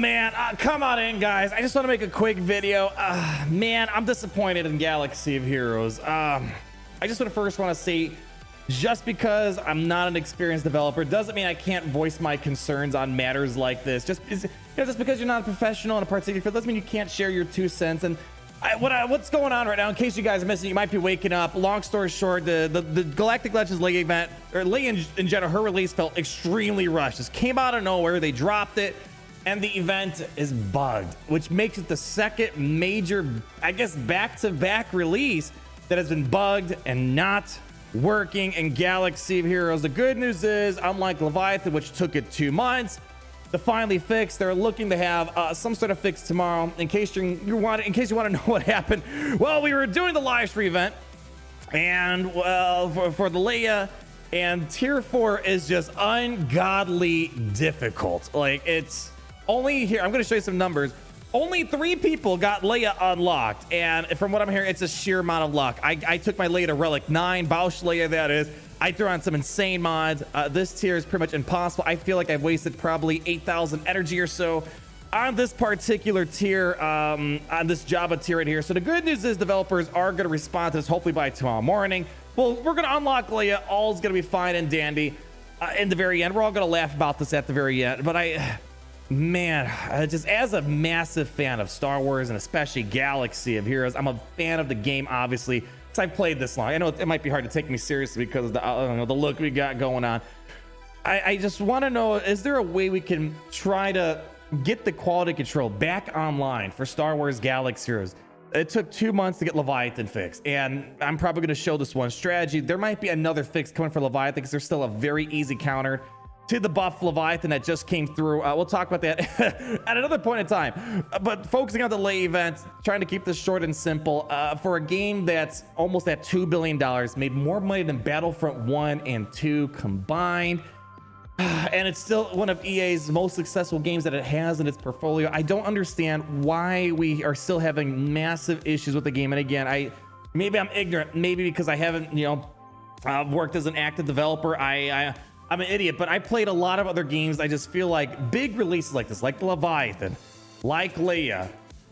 man, come on in, guys. I just want to make a quick video. Man, I'm disappointed in Galaxy of Heroes. I just first want to say, just because I'm not an experienced developer doesn't mean I can't voice my concerns on matters like this. Just because you're not a professional in a particular field doesn't mean you can't share your 2 cents. And what's going on right now, in case you guys are missing, you might be waking up. Long story short, the Galactic Legends League event, or League in general, her release felt extremely rushed. Just came out of nowhere. They dropped it, and the event is bugged, which makes it the second major, I guess, back-to-back release that has been bugged and not working in Galaxy of Heroes. The good news is, unlike Leviathan, which took it 2 months to finally fix, they're looking to have some sort of fix tomorrow. In case you want to know what happened, well, we were doing the live stream event, and well, for the Leia, and tier 4 is just ungodly difficult. Like, it's only here. I'm going to show you some numbers. Only 3 people got Leia unlocked, and from what I'm hearing, it's a sheer amount of luck. I took my Leia to Relic 9, Bausch Leia, that is. I threw on some insane mods. This tier is pretty much impossible. I feel like I've wasted probably 8,000 energy or so on this particular tier, on this Java tier right here. So the good news is developers are going to respond to this hopefully by tomorrow morning. Well, we're going to unlock Leia. All's going to be fine and dandy in the very end. We're all going to laugh about this at the very end. But man, just as a massive fan of Star Wars and especially Galaxy of Heroes, I'm a fan of the game, obviously, because I've played this long. I know it might be hard to take me seriously because of the look we got going on. I just want to know, is there a way we can try to get the quality control back online for Star Wars Galaxy of Heroes? It took 2 months to get Leviathan fixed, and I'm probably going to show this one strategy. There might be another fix coming for Leviathan because there's still a very easy counter to the buff Leviathan that just came through. We'll talk about that at another point in time. But focusing on the late event, trying to keep this short and simple. For a game that's almost at $2 billion, made more money than Battlefront 1 and 2 combined. And it's still one of EA's most successful games that it has in its portfolio. I don't understand why we are still having massive issues with the game. And again, maybe I'm ignorant, maybe because I haven't, worked as an active developer. I'm an idiot, but I played a lot of other games. I just feel like big releases like this, like Leviathan, like Leia,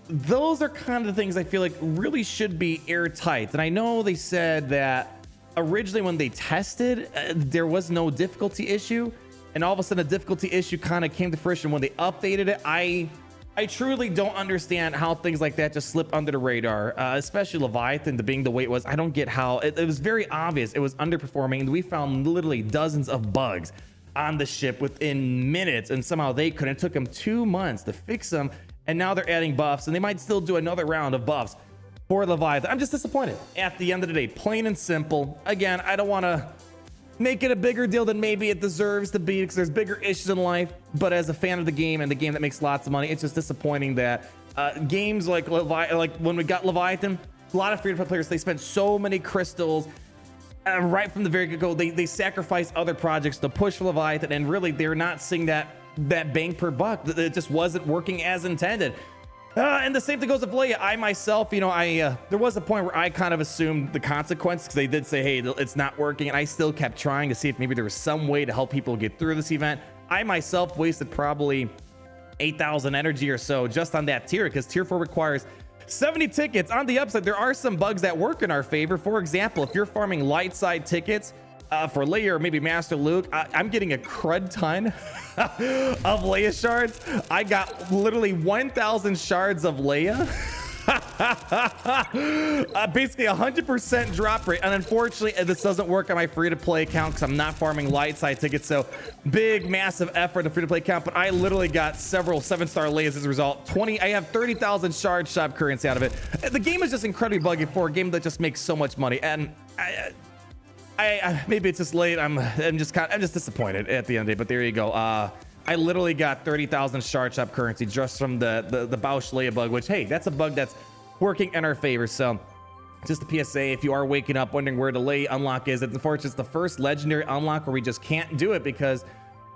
those are kind of the things I feel like really should be airtight. And I know they said that originally when they tested, there was no difficulty issue. And all of a sudden, a difficulty issue kind of came to fruition when they updated it. I truly don't understand how things like that just slip under the radar, especially Leviathan being the way it was. I don't get how it was very obvious it was underperforming, and we found literally dozens of bugs on the ship within minutes, and somehow they couldn't. It took them 2 months to fix them, and now they're adding buffs, and they might still do another round of buffs for Leviathan. I'm just disappointed at the end of the day, plain and simple. Again, I don't want to make it a bigger deal than maybe it deserves to be because there's bigger issues in life, but as a fan of the game and the game that makes lots of money, it's just disappointing that games like when we got Leviathan, a lot of free-to-play players, they spent so many crystals right from the very get-go. They sacrificed other projects to push for Leviathan, and really they're not seeing that bang per buck. It just wasn't working as intended. And the same thing goes with Leia. I myself, there was a point where I kind of assumed the consequence because they did say, hey, it's not working. And I still kept trying to see if maybe there was some way to help people get through this event. I myself wasted probably 8,000 energy or so just on that tier because tier 4 requires 70 tickets. On the upside, there are some bugs that work in our favor. For example, if you're farming light side tickets for Leia or maybe Master Luke, I'm getting a crud ton of Leia shards. I got literally 1,000 shards of Leia. Basically 100% drop rate, and unfortunately this doesn't work on my free-to-play account because I'm not farming light side tickets. So big massive effort to free-to-play account, but I literally got several 7-star Leias as a result. I have 30,000 shard shop currency out of it. The game is just incredibly buggy for a game that just makes so much money, and maybe it's just late. I'm just disappointed at the end of the day, but there you go. I literally got 30,000 shard shop currency just from the Bausch Leia bug, which, hey, that's a bug that's working in our favor. So just a PSA, if you are waking up wondering where the Leia unlock is, unfortunately it's the first legendary unlock where we just can't do it because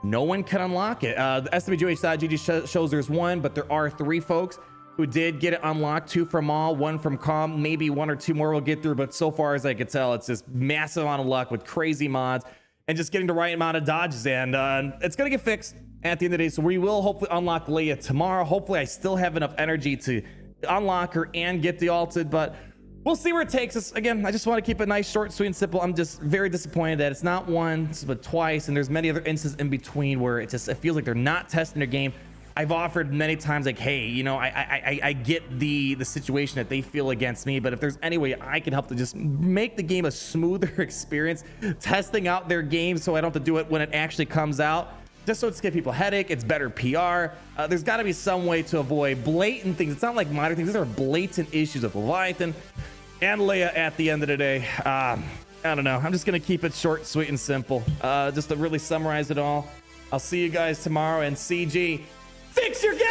no one can unlock it. The SWGH.GG shows there's 1, but there are 3 folks who did get it unlocked, 2 from all, 1 from calm, maybe 1 or 2 more will get through, but so far as I could tell, it's just massive amount of luck with crazy mods and just getting the right amount of dodges, and it's gonna get fixed. at the end of the day. So we will hopefully unlock Leia tomorrow. Hopefully I still have enough energy to unlock her and get the ulted, but we'll see where it takes us. Again, I just want to keep it nice, short, sweet, and simple. I'm just very disappointed that it's not once, but twice, and there's many other instances in between where it feels like they're not testing their game. I've offered many times, like, hey, you know, I get the situation that they feel against me, but if there's any way I can help to just make the game a smoother experience, testing out their game so I don't have to do it when it actually comes out, just so it's give people a headache, it's better PR. There's got to be some way to avoid blatant things. It's not like minor things. These are blatant issues with Leviathan and Leia at the end of the day. I don't know. I'm just going to keep it short, sweet, and simple. Just to really summarize it all. I'll see you guys tomorrow, and CG, fix your game!